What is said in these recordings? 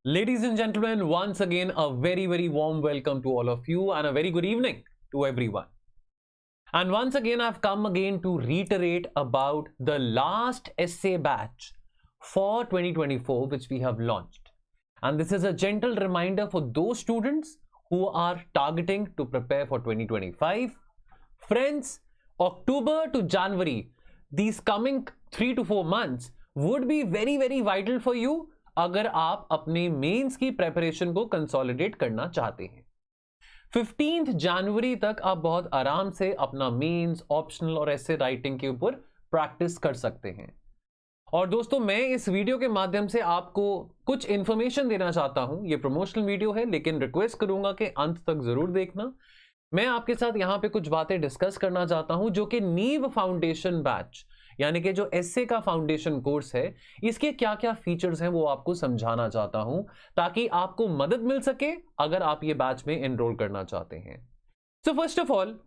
Ladies and gentlemen, once again, a very warm welcome to all of you and a very good evening to everyone. And once again, I've come again to reiterate about the last essay batch for 2024, which we have launched. And this is a gentle reminder for those students who are targeting to prepare for 2025. Friends, October to January, these coming 3 to 4 months would be very vital for you अगर आप अपने mains की preparation को consolidate करना चाहते हैं। 15 जनवरी तक आप बहुत आराम से अपना मेंस, ऑप्शनल और एसे राइटिंग के ऊपर प्रैक्टिस कर सकते हैं। और दोस्तों, मैं इस वीडियो के माध्यम से आपको कुछ इंफॉर्मेशन देना चाहता हूं। ये प्रमोशनल वीडियो है, लेकिन रिक्वेस्ट करूंगा कि अंत तक जरूर देखना। मैं आपके साथ यहां पे कुछ बातें डिस्कस करना चाहता हूं जो कि नीव फाउंडेशन बैच यानी कि जो एसए का फाउंडेशन कोर्स है, इसके क्या क्या फीचर्स हैं वो आपको समझाना चाहता हूं ताकि आपको मदद मिल सके अगर आप ये बैच में एनरोल करना चाहते हैं। सो फर्स्ट ऑफ ऑल,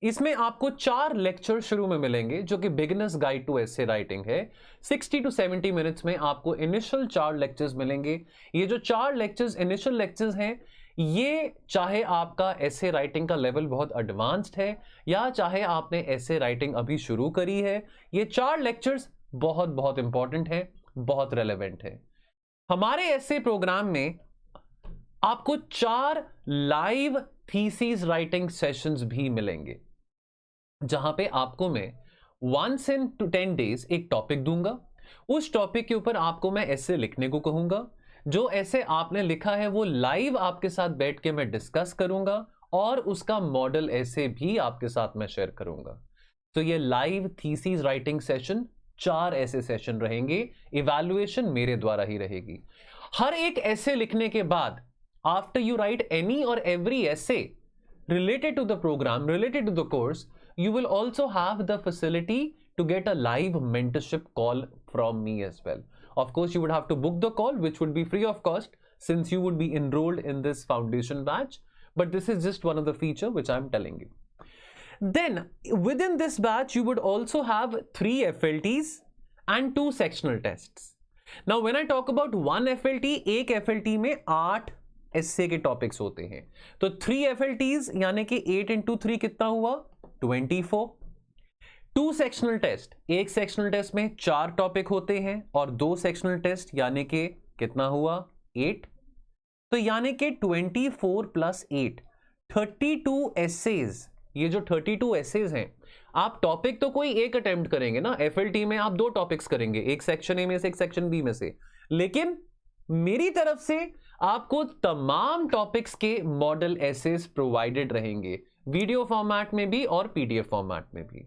इसमें आपको 4 लेक्चर शुरू में मिलेंगे जो कि beginners guide to essay writing है। 60 to 70 मिनट्स में आपको इनिशियल 4 लेक्चर्स मिलेंगे। ये जो 4 लेक्चर्स इनिशियल लेक्चर्स हैं, ये चाहे आपका एसे राइटिंग का लेवल बहुत एडवांस्ड है या चाहे आपने एसे राइटिंग अभी शुरू करी है, ये 4 लेक्चर्स बहुत इंपॉर्टेंट है, बहुत रेलेवेंट है। हमारे एसे प्रोग्राम में आपको 4 लाइव थीसिस राइटिंग सेशंस भी मिलेंगे जहां पे आपको मैं 1 to 10 days एक टॉपिक दूंगा। उस टॉपिक के ऊपर आपको मैं ऐसे लिखने को कहूंगा। जो ऐसे आपने लिखा है वो लाइव आपके साथ बैठ के मैं डिस्कस करूंगा और उसका मॉडल ऐसे भी आपके साथ मैं शेयर करूंगा। तो ये लाइव थीसिस राइटिंग सेशन 4 ऐसे सेशन रहेंगे। इवैल्यूएशन मेरे द्वारा ही रहेगी। हर एक ऐसे लिखने के बाद आफ्टर यू राइट एनी और एवरी ऐसे related to the program, related to the course, you will also have the facility to get a live mentorship call from me as well. Of course, you would have to book the call, which would be free of cost since you would be enrolled in this foundation batch. But this is just one of the feature which I'm telling you. Then within this batch, you would also have 3 FLTs and 2 sectional tests. Now, when I talk about 1 FLT, एक FLT में 8 S A के topics होते हैं। तो 3 FLTs यानी कि 8 into 3 कितना हुआ? 24। 2 सेक्शनल टेस्ट, एक सेक्शनल टेस्ट में 4 टॉपिक होते हैं और 2 सेक्शनल टेस्ट यानी कि कितना हुआ? 8। तो यानी कि 24 + 8 32 एसेज। ये जो 32 एसेज हैं, आप टॉपिक तो कोई एक अटेम्प्ट करेंगे ना। एफएलटी में आप 2 टॉपिक्स करेंगे, एक सेक्शन ए में से एक सेक्शन बी में से, लेकिन मेरी तरफ से आपको तमाम टॉपिक्स के मॉडल एसेस प्रोवाइडेड रहेंगे, वीडियो फॉर्मेट में भी और पीडीएफ फॉर्मेट में भी।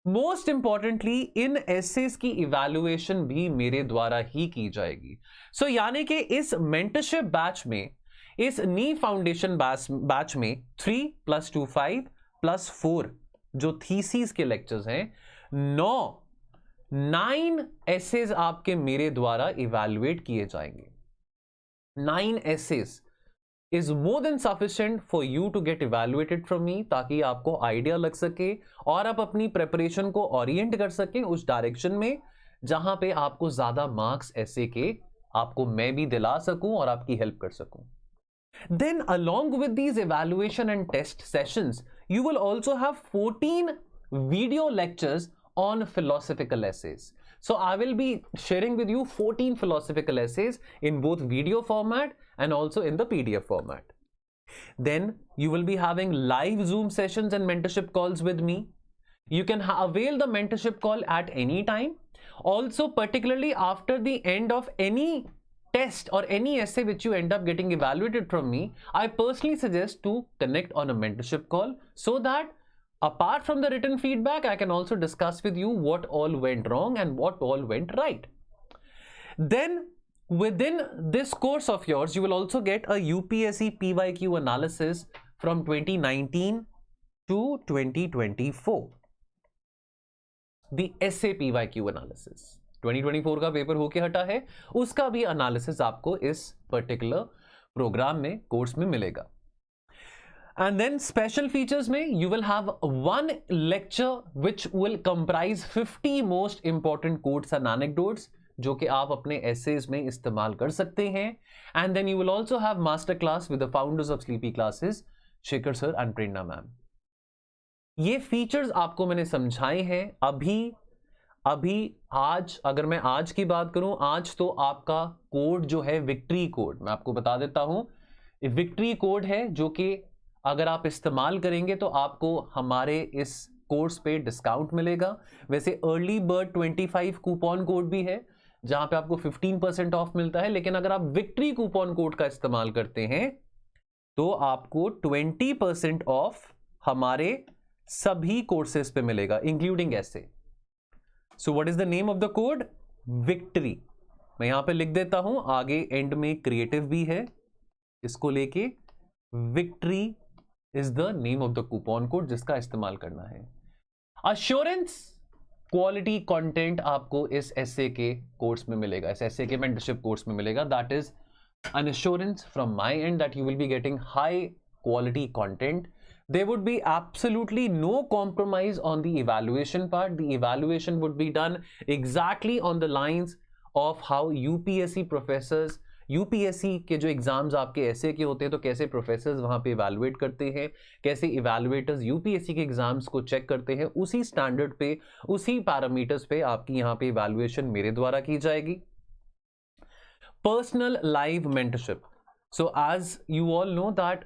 मोस्ट इंपॉर्टेंटली, इन एसेस की इवैल्यूएशन भी मेरे द्वारा ही की जाएगी। सो यानी कि इस मेंटरशिप बैच में, इस नी फाउंडेशन बैच में 3 + 2 5 + 4 जो थीसिस के लेक्चर्स हैं, 9 एसेस आपके मेरे द्वारा इवैल्यूएट किए जाएंगे। 9 essays is more than sufficient for you to get evaluated from me, ताकि आपको आइडिया लग सके और आप अपनी प्रेपरेशन को ओरिएंट कर सकें उस डायरेक्शन में जहां पे आपको ज्यादा मार्क्स ऐसे के आपको मैं भी दिला सकूं और आपकी हेल्प कर सकूं। Then along with these evaluation and test sessions, you will also have 14 video lectures on philosophical essays. So I will be sharing with you 14 philosophical essays in both video format and also in the PDF format. Then you will be having live Zoom sessions and mentorship calls with me. You can avail the mentorship call at any time. Also, particularly after the end of any test or any essay which you end up getting evaluated from me, I personally suggest to connect on a mentorship call so that apart from the written feedback, I can also discuss with you what all went wrong and what all went right. Then within this course of yours, you will also get a UPSC PYQ analysis from 2019 to 2024. The essay PYQ analysis. 2024 का paper होके हटा है, उसका भी analysis आपको इस particular programme में, course में मिलेगा। And then special features में you will have 1 lecture which will comprise 50 most important quotes and anecdotes जो कि आप अपने एसेज में इस्तेमाल कर सकते हैं। And then you will also have master class with the founders of Sleepy Classes, Shekhar sir and Prerna ma'am. ये फीचर्स आपको मैंने समझाए हैं। अभी आज अगर मैं आज की बात करूं, आज तो आपका कोड जो है विक्ट्री कोड, मैं आपको बता देता हूं, विक्ट्री कोड है जो कि अगर आप इस्तेमाल करेंगे तो आपको हमारे इस कोर्स पे डिस्काउंट मिलेगा। वैसे अर्ली बर्ड 25 कूपन कोड भी है जहां पे आपको 15% ऑफ मिलता है, लेकिन अगर आप विक्ट्री कूपन कोड का इस्तेमाल करते हैं तो आपको 20% ऑफ हमारे सभी कोर्सेज पे मिलेगा, इंक्लूडिंग ऐसे। So what is the name of the code? Victory. मैं यहां पे लिख देता हूं, आगे एंड में क्रिएटिव भी है, इसको लेके victory is the name of the coupon code जिसका इस्तेमाल करना है। अश्योरेंस क्वालिटी कंटेंट आपको इस एसए के कोर्स में मिलेगा, इस एसए के मेंटरशिप कोर्स में मिलेगा। That is an assurance from my end that you will be getting high quality content. There would be absolutely no compromise on the evaluation part. The evaluation would be done exactly on the lines of how UPSC professors, UPSC के जो exams आपके ऐसे के होते हैं तो कैसे professors वहां पे इवैल्यूएट करते हैं, कैसे इवैल्यूएटर्स यूपीएससी के एग्जाम्स को चेक करते हैं, उसी स्टैंडर्ड पे, उसी पैरामीटर्स पे आपकी यहाँ पे इवैल्यूएशन मेरे द्वारा की जाएगी। Personal live mentorship. So as you all know that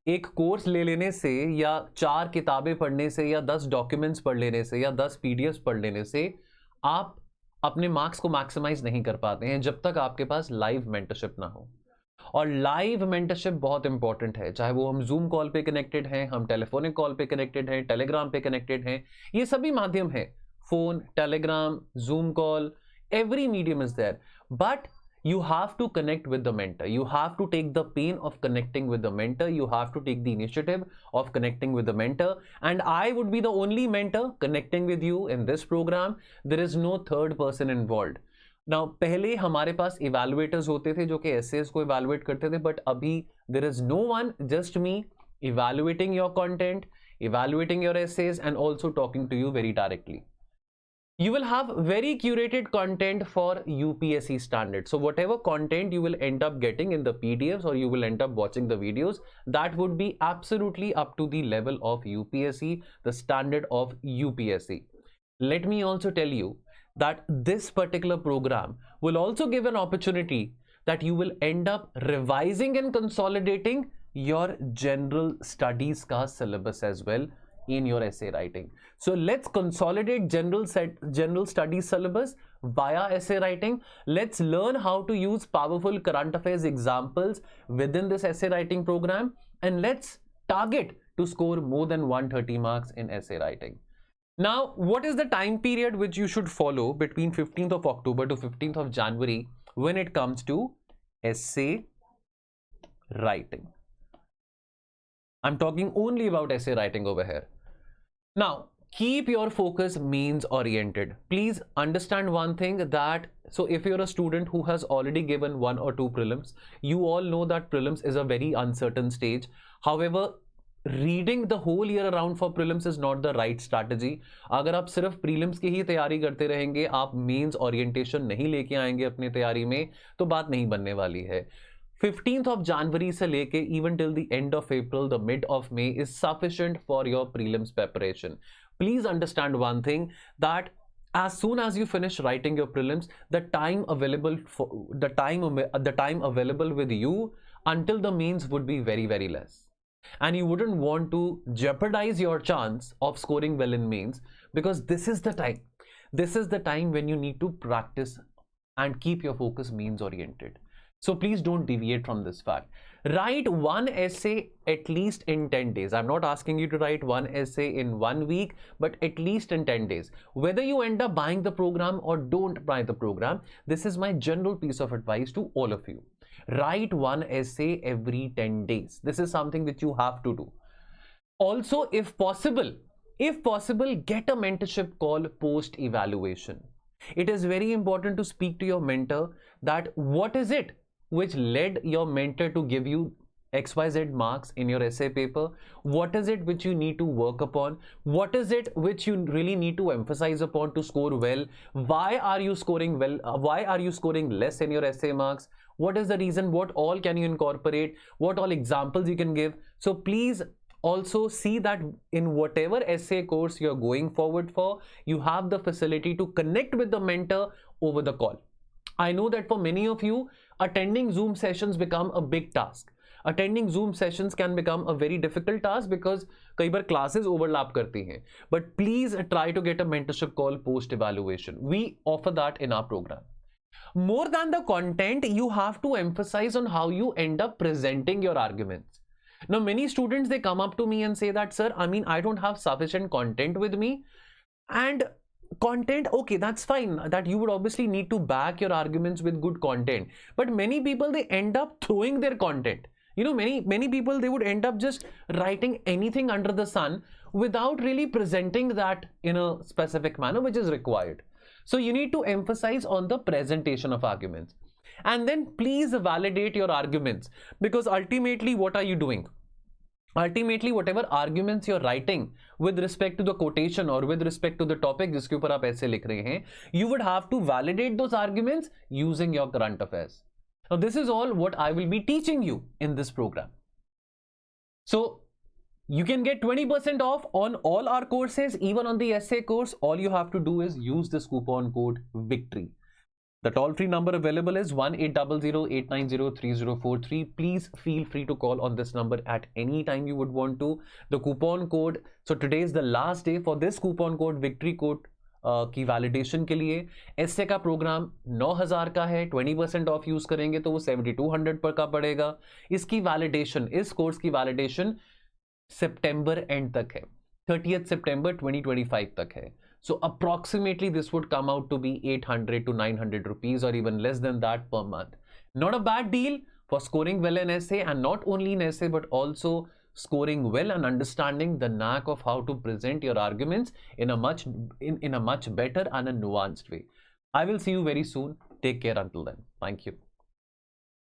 एक कोर्स ले लेने से या 4 किताबें पढ़ने से या 10 डॉक्यूमेंट्स पढ़ लेने से या 10 पीडीएफ पढ़ लेने से आप अपने मार्क्स को मैक्सिमाइज नहीं कर पाते हैं जब तक आपके पास लाइव मेंटरशिप ना हो। और लाइव मेंटरशिप बहुत इंपॉर्टेंट है, चाहे वो हम जूम कॉल पे कनेक्टेड हैं, हम टेलीफोनिक कॉल पे कनेक्टेड हैं, टेलीग्राम पे कनेक्टेड हैं, ये सभी माध्यम है, phone, Telegram, Zoom call, every medium is there, but you have to connect with the mentor. You have to take the pain of connecting with the mentor. You have to take the initiative of connecting with the mentor. And I would be the only mentor connecting with you in this program. There is no third person involved. Now, पहले हमारे पास evaluators होते थे जो कि essays को evaluate करते थे, but अभी there is no one, just me, evaluating your content, evaluating your essays, and also talking to you very directly. You will have very curated content for UPSC standards. So whatever content you will end up getting in the PDFs or you will end up watching the videos, that would be absolutely up to the level of UPSC, the standard of UPSC. Let me also tell you that this particular program will also give an opportunity that you will end up revising and consolidating your general studies ka syllabus as well in your essay writing. So let's consolidate general studies syllabus via essay writing. Let's learn how to use powerful current affairs examples within this essay writing program, and let's target to score more than 130 marks in essay writing. Now, what is the time period which you should follow between 15th of October to 15th of January when it comes to essay writing? I'm talking only about essay writing over here. Now, keep your focus means oriented. Please understand one thing, that so if you're a student who has already given 1 or 2 prelims, you all know that prelims is a very uncertain stage. However, reading the whole year around for prelims is not the right strategy. अगर आप सिर्फ prelims की ही तैयारी करते रहेंगे, आप means orientation नहीं लेके आएंगे अपनी तैयारी में, तो बात नहीं बनने वाली है। 15th of January से लेके even till the end of April, the mid of May is sufficient for your prelims preparation. Please understand one thing, that as soon as you finish writing your prelims, the time available with you until the mains would be very, very less. And you wouldn't want to jeopardize your chance of scoring well in mains, because this is the time. This is the time when you need to practice and keep your focus means oriented. So please don't deviate from this fact. Write one essay at least in 10 days. I'm not asking you to write one essay in 1 week, but at least in 10 days. Whether you end up buying the program or don't buy the program, this is my general piece of advice to all of you. Write one essay every 10 days. This is something that you have to do. Also, if possible, get a mentorship call post evaluation. It is very important to speak to your mentor that what is it which led your mentor to give you XYZ marks in your essay paper? What is it which you need to work upon? What is it which you really need to emphasize upon to score well? Why are you scoring well? Why are you scoring less in your essay marks? What is the reason? What all can you incorporate? What all examples you can give? So please also see that in whatever essay course you're going forward for, you have the facility to connect with the mentor over the call. I know that for many of you, attending Zoom sessions become a big task. Attending Zoom sessions can become a very difficult task because कई बार classes overlap करती हैं. But please try to get a mentorship call post evaluation. We offer that in our program. More than the content, you have to emphasize on how you end up presenting your arguments. Now, many students, they come up to me and say that, sir, I don't have sufficient content with me. And content, okay, that's fine, that you would obviously need to back your arguments with good content. But many people, they end up throwing their content. You know, many people, they would end up just writing anything under the sun without really presenting that in a specific manner which is required. So you need to emphasize on the presentation of arguments. And then please validate your arguments, because ultimately what are you doing? Ultimately, whatever arguments you're writing with respect to the quotation or with respect to the topic जिसके ऊपर आप ऐसे लिख रहे हैं, you would have to validate those arguments using your current affairs. Now, this is all what I will be teaching you in this program. So, you can get 20% off on all our courses, even on the essay course. All you have to do is use this coupon code VICTORY. The toll-free number available is 1-800-890-3043. Please feel free to call on this number at any time you would want to. The coupon code, so today is the last day for this coupon code, victory code की validation के लिए. S A का programme 9000 का है, 20% of use करेंगे तो वो 7200 पर का पड़ेगा. इसकी वैलिडेशन, इस कोर्स की वैलिडेशन सितंबर एंड तक है, 30th September 2025 तक है. So approximately this would come out to be 800 to 900 rupees or even less than that per month. Not a bad deal for scoring well in essay, and not only in essay but also scoring well and understanding the knack of how to present your arguments in a much better and a nuanced way. I will see you very soon. Take care until then. Thank you.